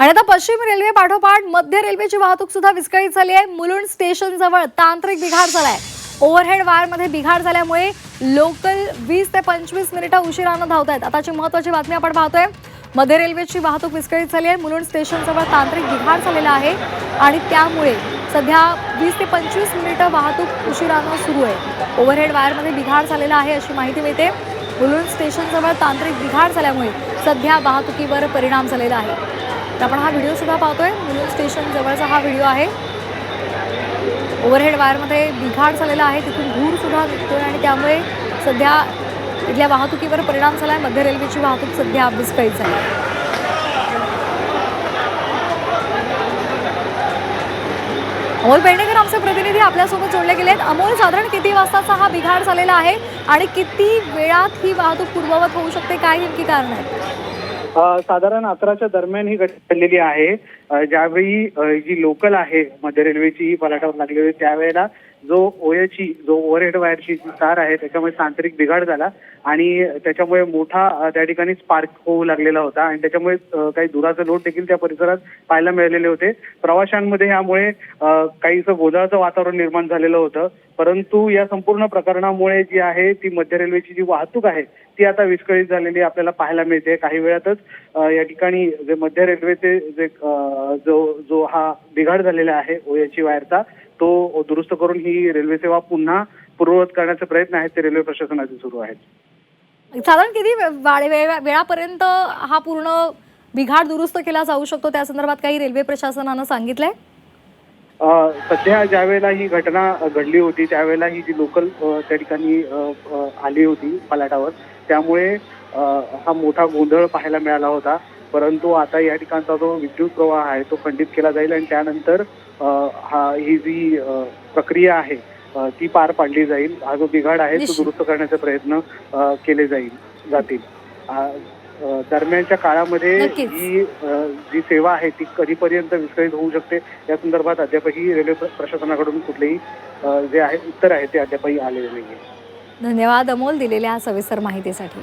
आणि आता पश्चिम रेल्वे पाठोपाठ मध्य रेल्वेची वाहतूक सुद्धा विस्कळीत झाली आहे। मुलुंड स्टेशन जवळ तांत्रिक बिघाड झालाय। ओव्हरहेड वायर मध्ये बिघाड झाल्यामुळे लोकल 20 ते 25 मिनिटं उशिराने धावतायत। आताची महत्त्वाची बातमी आपण पाहतोय। मध्य रेल्वेची वाहतूक विस्कळीत झाली आहे। मुलुंड स्टेशन जवळ तांत्रिक बिघाड झालेला आहे आणि त्यामुळे सध्या 20 ते 25 मिनिटं वाहतूक उशिराने सुरू आहे। ओव्हरहेड वायर मध्ये बिघाड झालेला आहे अशी माहिती मिळते। मुलुंड स्टेशन जवळ तांत्रिक बिघाड झाल्यामुळे सध्या वाहतुकीवर परिणाम झालेला आहे। आपण हा व्हिडिओ सुद्धा पाहतोय। मुलुंड स्टेशन जवळचा हा व्हिडिओ आहे। ओव्हरहेड वायर मध्ये बिघाड झालेला आहे, तिथून धूर सुद्धा निघतोय आणि त्यामुळे सध्या इथल्या वाहतुकीवर परिणाम झालाय। मध्य रेल्वेची वाहतूक सध्या विस्कळीत झाली आहे। अमोल पेडणेकर आमचे प्रतिनिधी आपल्यासोबत जोडले गेलेत। अमोल, साधारण किती वाजताचा हा बिघाड झालेला आहे आणि किती वेळात ही वाहतूक पूर्ववत होऊ शकते, काय नेमकी कारण आहेत? साधारण 11च्या दरम्यान ही घटना घडलेली आहे। ज्यावेळी जी लोकल आहे मध्य रेल्वेची फलाटावर लागलेली होती, त्यावेळेला जो ओव्हरहेड वायरची जी तार आहे त्याच्यामुळे तांत्रिक बिघाड झाला आणि त्याच्यामुळे मोठा त्या ठिकाणी स्पार्क होऊ लागलेला होता आणि त्याच्यामुळे काही धुराचं लोट देखील त्या परिसरात पाहायला मिळालेले होते। प्रवाशांमध्ये यामुळे काहीसं गोंधळाचं वातावरण निर्माण झालेलं होतं, परंतु या संपूर्ण प्रकरणामुळे जी आहे ती मध्य रेल्वेची जी वाहतूक आहे ती आता विस्कळीत झालेली आपल्याला पाहायला मिळते। काही वेळातच या ठिकाणी जे मध्य रेल्वेचे जे जो हा बिघाड झालेला आहे ओयाची वायरचा, तो दुरुस्त करून ही रेल्वे सेवा पुन्हा पूर्ववत करण्याचे प्रयत्न आहेत ते रेल्वे प्रशासनाचे सुरू आहेत। साधारण किती वेळापर्यंत हा पूर्ण बिघाड दुरुस्त केला जाऊ शकतो, त्या संदर्भात काही रेल्वे प्रशासनानं सांगितलंय? सध्या ज्या वेळेला ही घटना घडली होती त्यावेळेला ही जी लोकल त्या ठिकाणी आली होती फलाटावर, त्यामुळे हा मोठा गोंधळ पाहायला मिळाला होता। परंतु आता या ठिकाणचा जो विद्युत प्रवाह आहे तो खंडित केला जाईल आणि त्यानंतर ही जी प्रक्रिया आहे ती पार पाडली जाईल। हा जो बिघाड आहे तो दुरुस्त करण्याचे प्रयत्न केले जातील। दरम्यानच्या काळामध्ये जी सेवा आहे ती कधीपर्यंत विस्कळीत होऊ शकते या संदर्भात अद्यापही रेल्वे प्रशासनाकडून कुठलेही जे आहे उत्तर आहे ते अद्यापही आलेले नाहीये। धन्यवाद अमोल, दिलेल्या सविस्तर माहितीसाठी।